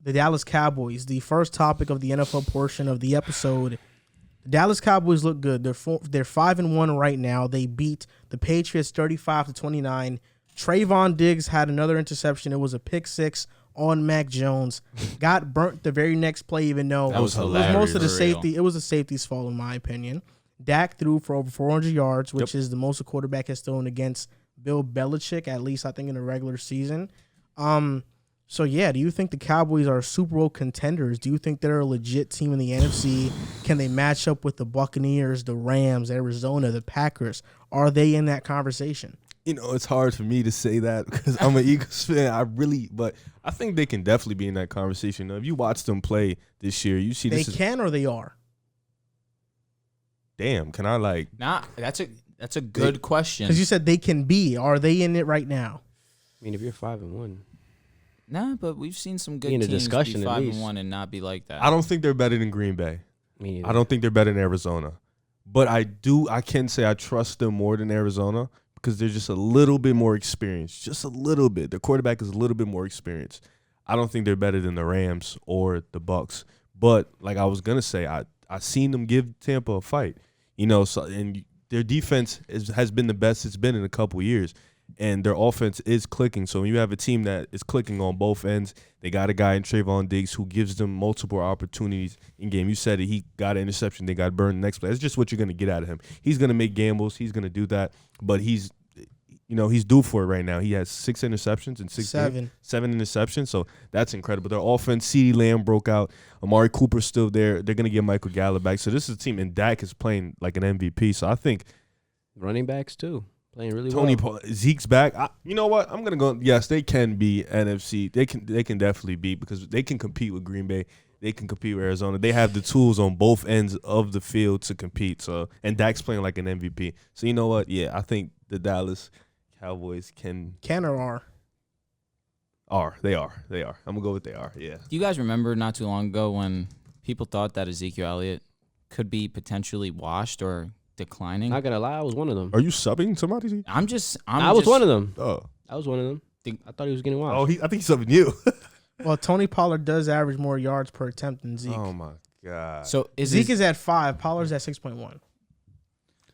the Dallas Cowboys, the first topic of the NFL portion of the episode. The Dallas Cowboys look good. They're 5-1 right now. They beat the Patriots 35-29. Trayvon Diggs had another interception. It was a pick six on Mac Jones. Got burnt the very next play, even though that was hilarious. Most of the safety. It was the safety's fault, in my opinion. Dak threw for over 400 yards, which is the most a quarterback has thrown against Bill Belichick, at least I think in the regular season. So, yeah, do you think the Cowboys are Super Bowl contenders? Do you think they're a legit team in the NFC? Can they match up with the Buccaneers, the Rams, Arizona, the Packers? Are they in that conversation? You know, it's hard for me to say that because I'm an Eagles fan. But I think they can definitely be in that conversation. Now, if you watch them play this year, you see they can or they are? Damn, can I like? Nah, that's a good question. Because you said they can be. Are they in it right now? I mean, if you're 5-1. Nah, but we've seen some good In a teams discussion, be at 5-1 and not be like that. I don't think they're better than Green Bay. Me neither. I don't think they're better than Arizona. But I can say I trust them more than Arizona because they're just a little bit more experienced. Just a little bit. Their quarterback is a little bit more experienced. I don't think they're better than the Rams or the Bucs. But like I was gonna say, I seen them give Tampa a fight. You know, so and their defense has been the best it's been in a couple years. And their offense is clicking. So when you have a team that is clicking on both ends, they got a guy in Trayvon Diggs who gives them multiple opportunities in game. You said it. He got an interception. They got burned the next play. That's just what you're going to get out of him. He's going to make gambles. He's going to do that. But he's due for it right now. He has 6 interceptions and 7 interceptions. So that's incredible. Their offense, CeeDee Lamb broke out. Amari Cooper's still there. They're going to get Michael Gallup back. So this is a team, and Dak is playing like an MVP. So I think running backs, too. Playing really well. Zeke's back. You know what? I'm gonna go. Yes, they can be NFC. They can definitely be because they can compete with Green Bay. They can compete with Arizona. They have the tools on both ends of the field to compete. So and Dak's playing like an MVP. So you know what? Yeah, I think the Dallas Cowboys can or are. They are. I'm gonna go with they are. Yeah. Do you guys remember not too long ago when people thought that Ezekiel Elliott could be potentially washed or declining? Not gonna lie, I was one of them. Are you subbing somebody? I was one of them. Oh, I was one of them. I thought he was getting washed. Oh, I think he's subbing you. Well, Tony Pollard does average more yards per attempt than Zeke. Oh my god. So Zeke is at 5. Pollard's at 6.1.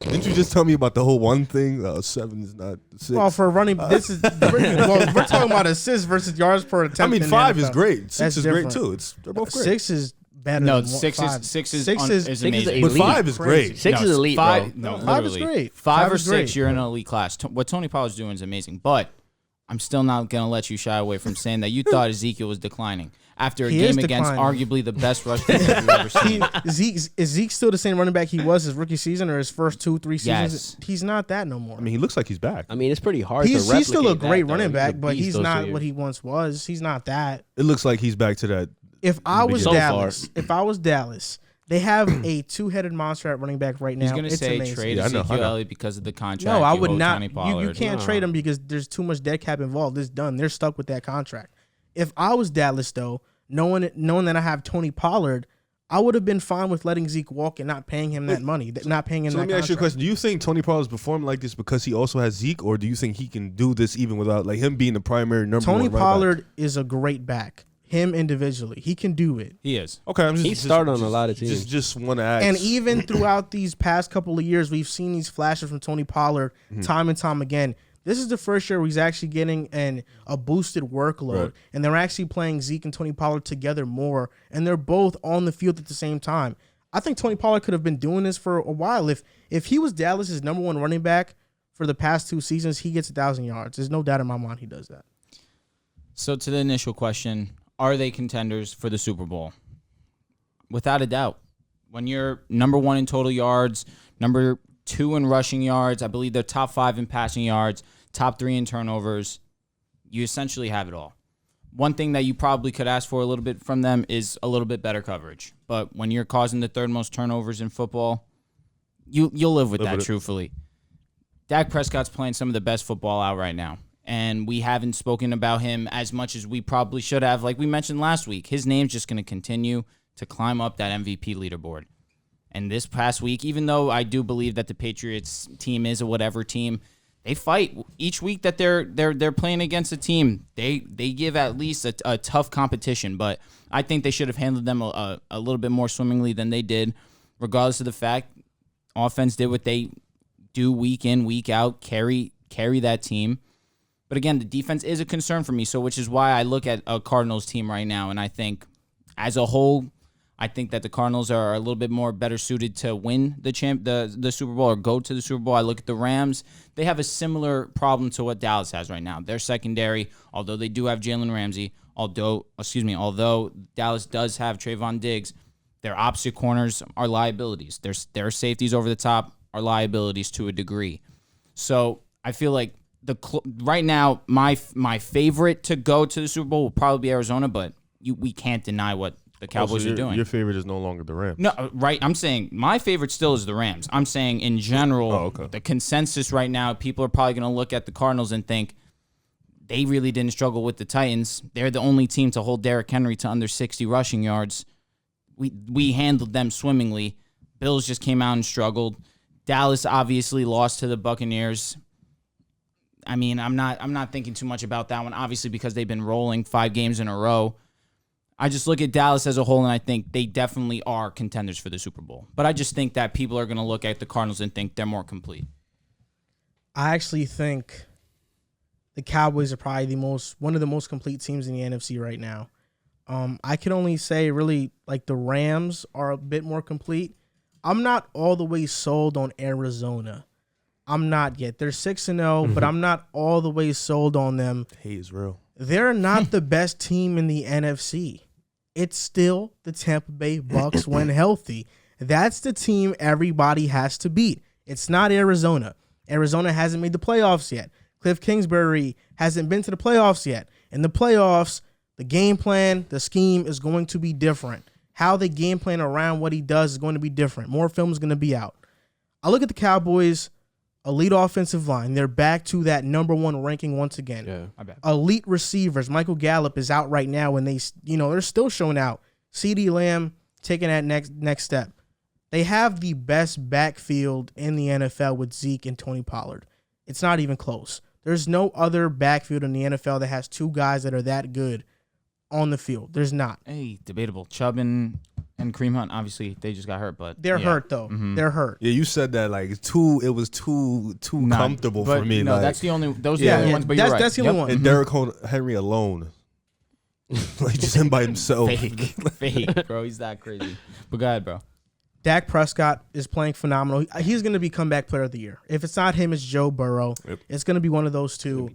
Didn't you just tell me about the whole 1 thing? 7 is not 6. Well, for running, this is we're talking about assists versus yards per attempt. I mean, 5 is great. 6 is different. great too. They're both great. 6 is better. No, than 6 5. is 6 is 6 is amazing. But 5 is great. 6 is elite, bro. No, 5 is literally. great. 5 or is 6, great. you're in an elite class. What Tony Pollard's doing is amazing, but I'm still not going to let you shy away from saying that you thought Ezekiel was declining after a game against arguably the best rush defense you've ever seen. Is Zeke still the same running back he was his rookie season or his first 2-3 seasons? Yes. He's not that no more. I mean, he looks like he's back. I mean, it's pretty hard to replicate He's still a great that, running though. back, but he's not what he. he once was. He's not that. It looks like he's back to that. If I was So Dallas, they have a 2-headed monster at running back right now. He's going to say amazing. trade Yeah, I know. Ezekiel Elliott because of the contract. No, I would owe not. Tony Pollard. You can't trade him because there's too much dead cap involved. It's done. They're stuck with that contract. If I was Dallas, though, knowing that I have Tony Pollard, I would have been fine with letting Zeke walk and not paying him that money, not paying him So that let me ask you a question. Do you think Tony Pollard's performing like this because he also has Zeke, or do you think he can do this even without like him being the primary number Tony 1 running Pollard back? is a great back. Him individually, he can do it. He is. Okay, He started on a lot of teams. Just want to ask. And even throughout these past couple of years, we've seen these flashes from Tony Pollard time and time again. This is the first year where he's actually getting a boosted workload, Right. and they're actually playing Zeke and Tony Pollard together more, and they're both on the field at the same time. I think Tony Pollard could have been doing this for a while. If he was Dallas's number 1 running back for the past 2 seasons, he gets 1,000 yards. There's no doubt in my mind he does that. So to the initial question, are they contenders for the Super Bowl? Without a doubt. When you're number 1 in total yards, number 2 in rushing yards, I believe they're top 5 in passing yards, top 3 in turnovers, you essentially have it all. One thing that you probably could ask for a little bit from them is a little bit better coverage. But when you're causing the 3rd most turnovers in football, you'll live with that, truthfully. Dak Prescott's playing some of the best football out right now. And we haven't spoken about him as much as we probably should have. Like we mentioned last week, his name's just going to continue to climb up that MVP leaderboard. And this past week, even though I do believe that the Patriots team is a whatever team, they fight each week that they're playing against a team. They give at least a tough competition, but I think they should have handled them a little bit more swimmingly than they did, regardless of the fact offense did what they do week in, week out, carry that team. But again, the defense is a concern for me, so which is why I look at a Cardinals team right now, and I think as a whole, I think that the Cardinals are a little bit more better suited to win the Super Bowl or go to the Super Bowl. I look at the Rams. They have a similar problem to what Dallas has right now. Their secondary, although they do have Jalen Ramsey, although Dallas does have Trayvon Diggs, their opposite corners are liabilities. Their safeties over the top are liabilities to a degree. So I feel like right now my favorite to go to the Super Bowl will probably be Arizona, but we can't deny what the Cowboys are doing. Your favorite is no longer the Rams. No, right. I'm saying my favorite still is the Rams. I'm saying in general, the consensus right now, people are probably going to look at the Cardinals and think they really didn't struggle with the Titans. They're the only team to hold Derrick Henry to under 60 rushing yards. We handled them swimmingly. Bills just came out and struggled. Dallas obviously lost to the Buccaneers. I mean, I'm not thinking too much about that one, obviously, because they've been rolling 5 games in a row. I just look at Dallas as a whole, and I think they definitely are contenders for the Super Bowl. But I just think that people are going to look at the Cardinals and think they're more complete. I actually think the Cowboys are probably one of the most complete teams in the NFC right now. I can only say really like the Rams are a bit more complete. I'm not all the way sold on Arizona. I'm not yet. They're 6-0, but I'm not all the way sold on them. Hate is real. They're not the best team in the NFC. It's still the Tampa Bay Bucks when healthy. That's the team everybody has to beat. It's not Arizona. Arizona hasn't made the playoffs yet. Cliff Kingsbury hasn't been to the playoffs yet. In the playoffs, the game plan, the scheme is going to be different. How they game plan around what he does is going to be different. More film is going to be out. I look at the Cowboys, elite offensive line. They're back to that number 1 ranking once again. Yeah, I bet. Elite receivers. Michael Gallup is out right now, and they're still showing out. CeeDee Lamb taking that next step. They have the best backfield in the NFL with Zeke and Tony Pollard. It's not even close. There's no other backfield in the NFL that has 2 guys that are that good on the field. There's not. Hey, debatable. Chubb and Kareem Hunt, obviously, they just got hurt, but they're hurt though. Mm-hmm. They're hurt. Yeah, you said that like it was too comfortable for me. No, like, that's the only. Those are the only ones. But you're right. That's the only one. And Derrick Henry alone, like just him by himself. Fake, bro. He's that crazy. But go ahead, bro. Dak Prescott is playing phenomenal. He's going to be comeback player of the year. If it's not him, it's Joe Burrow. Yep. It's going to be one of those two.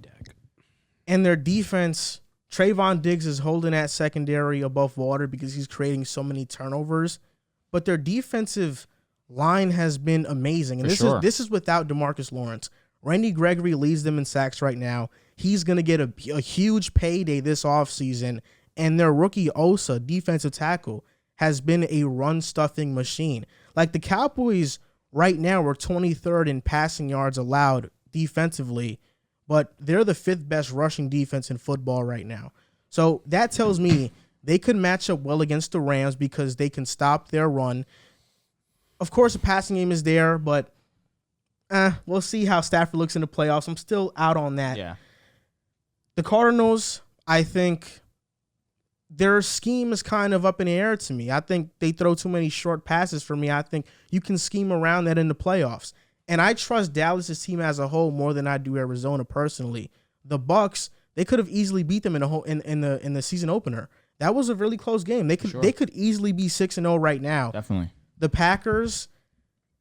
And their defense, Trayvon Diggs is holding that secondary above water because he's creating so many turnovers. But their defensive line has been amazing. And this is without DeMarcus Lawrence. Randy Gregory leads them in sacks right now. He's going to get a huge payday this offseason. And their rookie Osa, defensive tackle, has been a run-stuffing machine. Like the Cowboys right now are 23rd in passing yards allowed defensively, but they're the 5th best rushing defense in football right now. So that tells me they could match up well against the Rams because they can stop their run. Of course, the passing game is there, but we'll see how Stafford looks in the playoffs. I'm still out on that. Yeah. The Cardinals, I think their scheme is kind of up in the air to me. I think they throw too many short passes for me. I think you can scheme around that in the playoffs. And I trust Dallas' team as a whole more than I do Arizona personally. The Bucks, they could have easily beat them in the season opener. That was a really close game. They could easily be 6-0 right now. Definitely. The Packers,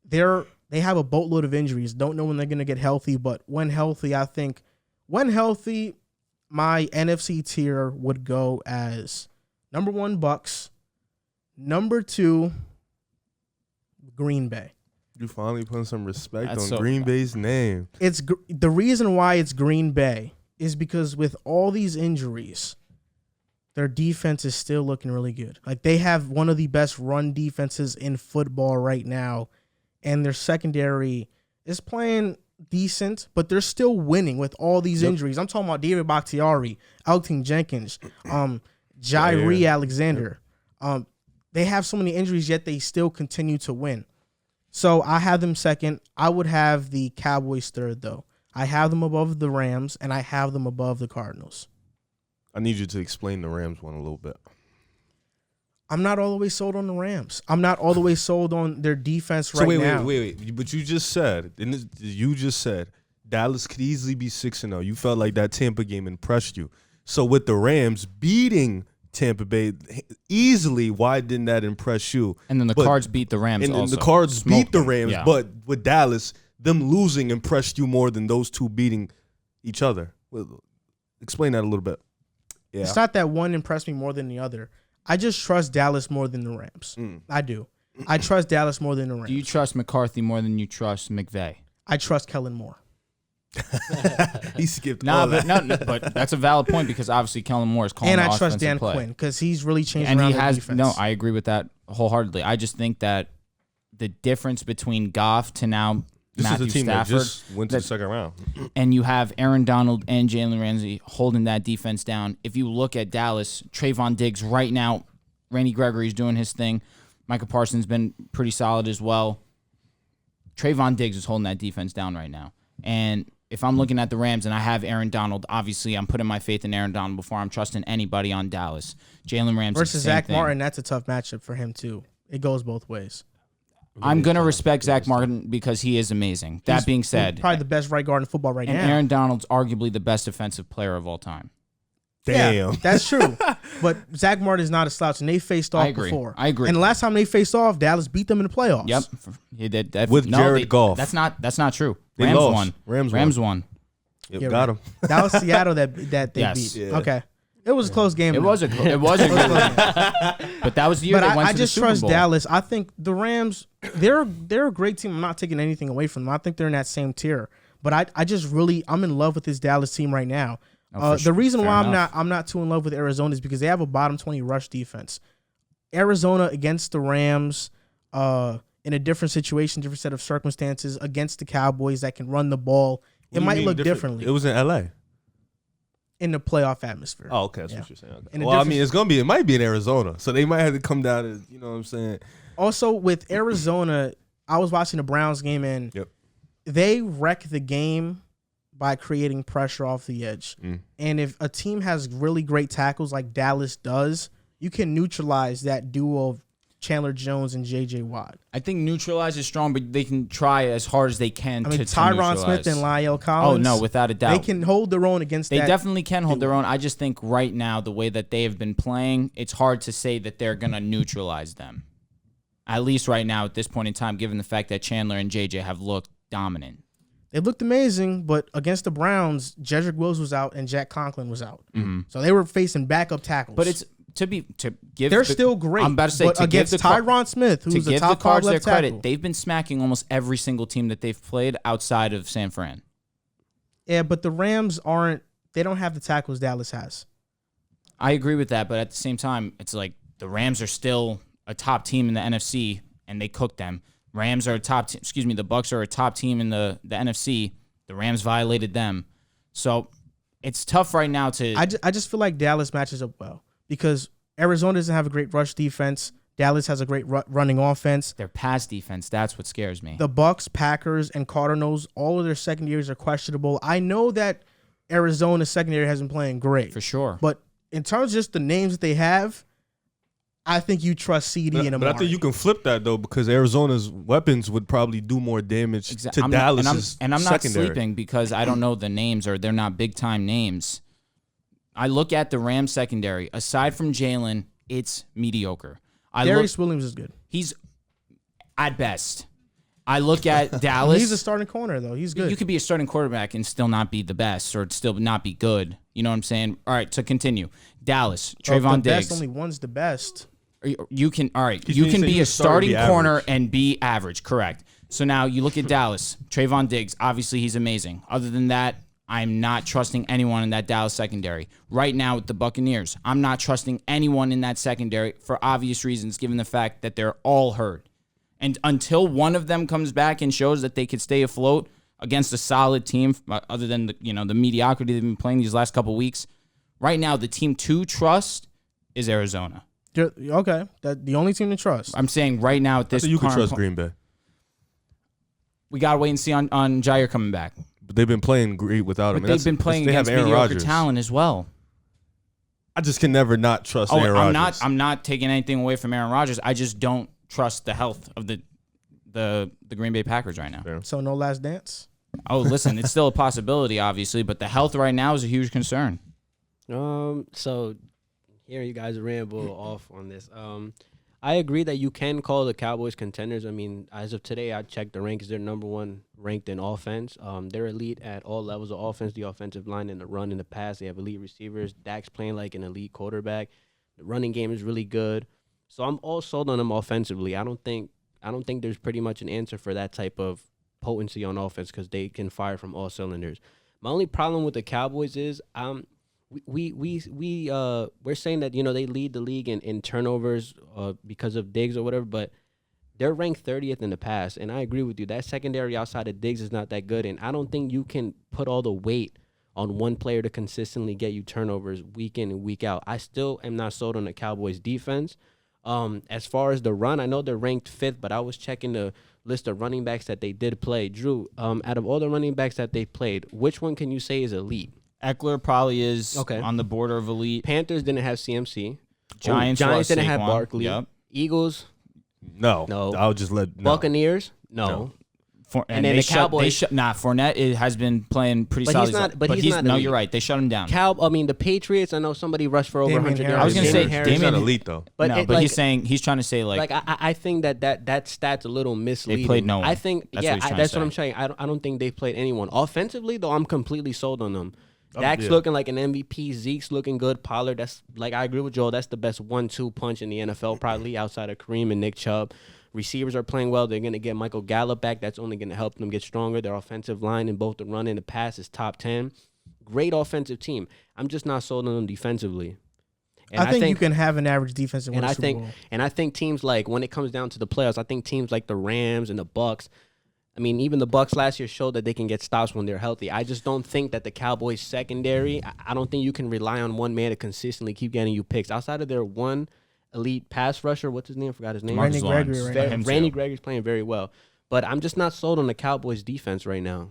they have a boatload of injuries. Don't know when they're going to get healthy, but when healthy, my NFC tier would go as number 1, Bucks, number 2, Green Bay. You finally putting some respect on Green Bay's name. It's the reason why it's Green Bay is because with all these injuries, their defense is still looking really good. Like they have one of the best run defenses in football right now, and their secondary is playing decent, but they're still winning with all these injuries. I'm talking about David Bakhtiari, Elton Jenkins, Jairi Alexander. They have so many injuries, yet they still continue to win. So I have them second. I would have the Cowboys third, though. I have them above the Rams, and I have them above the Cardinals. I need you to explain the Rams one a little bit. I'm not all the way sold on the Rams. I'm not all the way sold on their defense now. Wait. But you just said Dallas could easily be 6-0. You felt like that Tampa game impressed you. So with the Rams beating Tampa Bay easily, why didn't that impress you? And then the Cards beat the Rams also. And the Cards beat the Rams, yeah. but with Dallas, them losing impressed you more than those two beating each other. Explain that a little bit. Yeah. It's not that one impressed me more than the other. I just trust Dallas more than the Rams. I do. I trust Dallas more than the Rams. Do you trust McCarthy more than you trust McVay? I trust Kellen Moore. He skipped all that. But that's a valid point because obviously Kellen Moore is calling and the I trust offensive Dan play. Quinn because he's really changed And around he the has defense. no. I agree with that wholeheartedly. I just think that the difference between Goff to now This Matthew is a team Stafford, that just went to the second round. and you have Aaron Donald and Jalen Ramsey holding that defense down. If you look at Dallas, Trayvon Diggs right now, Randy Gregory's doing his thing. Michael Parsons been pretty solid as well. Trayvon Diggs is holding that defense down right now. And if I'm looking at the Rams and I have Aaron Donald, obviously I'm putting my faith in Aaron Donald before I'm trusting anybody on Dallas. Jalen Ramsey versus Zach Martin, that's a tough matchup for him too. It goes both ways. I'm going to respect Zach Martin because he is amazing. That being said, probably the best right guard in football right now. And Aaron Donald's arguably the best defensive player of all time. Damn. Yeah, that's true. But Zach Martin is not a slouch, and they faced off before. I agree. And the last time they faced off, Dallas beat them in the playoffs. Yep. He did. Jared Goff. That's not true. They Rams lost. won. Rams won. Yep, You're got right. him. That was Seattle that they Yes. beat. Yeah. Okay. It was a close game. It though. was a good but that was the year But they went I to just the Super trust Bowl. Dallas. I think the Rams, they're a great team. I'm not taking anything away from them. I think they're in that same tier. But I just really, I'm in love with this Dallas team right now. The reason why I'm not too in love with Arizona is because they have a bottom 20 rush defense. Arizona against the Rams, in a different situation, different set of circumstances against the Cowboys that can run the ball. It might look differently. It was in L.A. in the playoff atmosphere. Oh, okay. That's what you're saying. Okay. In a Well, I different- mean, it might be in Arizona, so they might have to come down to, you know what I'm saying? Also, with Arizona, I was watching the Browns game, and they wreck the game by creating pressure off the edge. And if a team has really great tackles like Dallas does, you can neutralize that duo of Chandler Jones and J.J. Watt. I think neutralize is strong, but they can try as hard as they can I mean, to Tyron neutralize. Smith and Lyle Collins. Oh, no, without a doubt. They can hold their own against They that. definitely can hold their own. I just think right now, the way that they have been playing, it's hard to say that they're going to neutralize them. At least right now, at this point in time, given the fact that Chandler and JJ have looked dominant. They looked amazing, but against the Browns, Jedrick Wills was out and Jack Conklin was out. So they were facing backup tackles. But it's they're still great. I'm about to say, but to against give Tyron Smith, who's to a give top the Cards five their left tackle. credit, they've been smacking almost every single team that they've played outside of San Fran. Yeah, but the Rams they don't have the tackles Dallas has. I agree with that, but at the same time, it's like the Rams are still a top team in the NFC, and they cooked them. Rams are a top team. Excuse me, the Bucs are a top team in the NFC. The Rams violated them, so it's tough right now to. I just feel like Dallas matches up well because Arizona doesn't have a great rush defense. Dallas has a great running offense. Their pass defense, that's what scares me. The Bucs, Packers, and Cardinals, all of their secondaries are questionable. I know that Arizona's secondary hasn't been playing great. For sure. But in terms of just the names that they have, I think you trust CD and Moran. But I think you can flip that, though, because Arizona's weapons would probably do more damage to Dallas' and I'm not secondary. sleeping because I don't know the names or they're not big-time names. I look at the Rams secondary. Aside from Jalen, it's mediocre. Darius Williams is good. He's at best. I look at Dallas. He's a starting corner, though. He's good. You could be a starting quarterback and still not be the best or still not be good. You know what I'm saying? All right, to continue. Dallas, Trayvon the Diggs. best, only one's the best. You can He's you saying can you be can a start starting and be corner average. and be average, correct. So now you look at Dallas, Trayvon Diggs, obviously he's amazing. Other than that, I'm not trusting anyone in that Dallas secondary. Right now with the Buccaneers, I'm not trusting anyone in that secondary for obvious reasons, given the fact that they're all hurt. And until one of them comes back and shows that they could stay afloat against a solid team, other than the mediocrity they've been playing these last couple weeks, right now the team to trust is Arizona. Okay, the only team to trust. I'm saying right now at this So you can current trust Green Bay. we got to wait and see on Jair coming back. But they've been playing great without him. But they've been playing against mediocre talent as well. I just can never not trust Aaron Rodgers. I'm not taking anything away from Aaron Rodgers. I just don't trust the health of the Green Bay Packers right now. Yeah. So no last dance? Oh, listen, it's still a possibility, obviously, but the health right now is a huge concern. So here you guys ramble off on this. I agree that you can call the Cowboys contenders. I mean, as of today, I checked the rankings. They're number one ranked in offense. They're elite at all levels of offense, the offensive line, and the run in the pass. They have elite receivers. Dak's playing like an elite quarterback. The running game is really good. So I'm all sold on them offensively. I don't think there's pretty much an answer for that type of potency on offense because they can fire from all cylinders. My only problem with the Cowboys is we're saying that, you know, they lead the league in turnovers because of Diggs or whatever, but they're ranked 30th in the pass, and I agree with you. That secondary outside of Diggs is not that good, and I don't think you can put all the weight on one player to consistently get you turnovers week in and week out. I still am not sold on the Cowboys defense. As far as the run, I know they're ranked 5th, but I was checking the list of running backs that they did play. Drew, out of all the running backs that they played, which one can you say is elite? Eckler probably is on the border of elite. Panthers didn't have CMC. Giants didn't have Barkley. Yep. Eagles, no. I'll just let Buccaneers, no. And then the Cowboys. Fournette has been playing pretty solid. But he's not. No, elite. You're right. They shut him down. The Patriots. I know somebody rushed for over 100 yards. I was gonna say Damian not elite though. But he's trying to say like I think that stat's a little misleading. They played no one. I think that's what I'm saying. I don't think they played anyone offensively though. I'm completely sold on them. Dak's looking like an MVP. Zeke's looking good. Pollard, that's like I agree with Joel. That's the best 1-2 punch in the NFL probably outside of Kareem and Nick Chubb. Receivers are playing well. They're going to get Michael Gallup back. That's only going to help them get stronger. Their offensive line in both the run and the pass is top 10. Great offensive team. I'm just not sold on them defensively. And I think you can have an average defense and win a Super Bowl. And I think teams like, when it comes down to the playoffs, I think teams like the Rams and the Bucks, I mean, even the Bucks last year showed that they can get stops when they're healthy. I just don't think that the Cowboys secondary, I don't think you can rely on one man to consistently keep getting you picks. Outside of their one elite pass rusher, what's his name? I forgot his name. Randy Gregory. Randy Gregory's playing very well. But I'm just not sold on the Cowboys defense right now.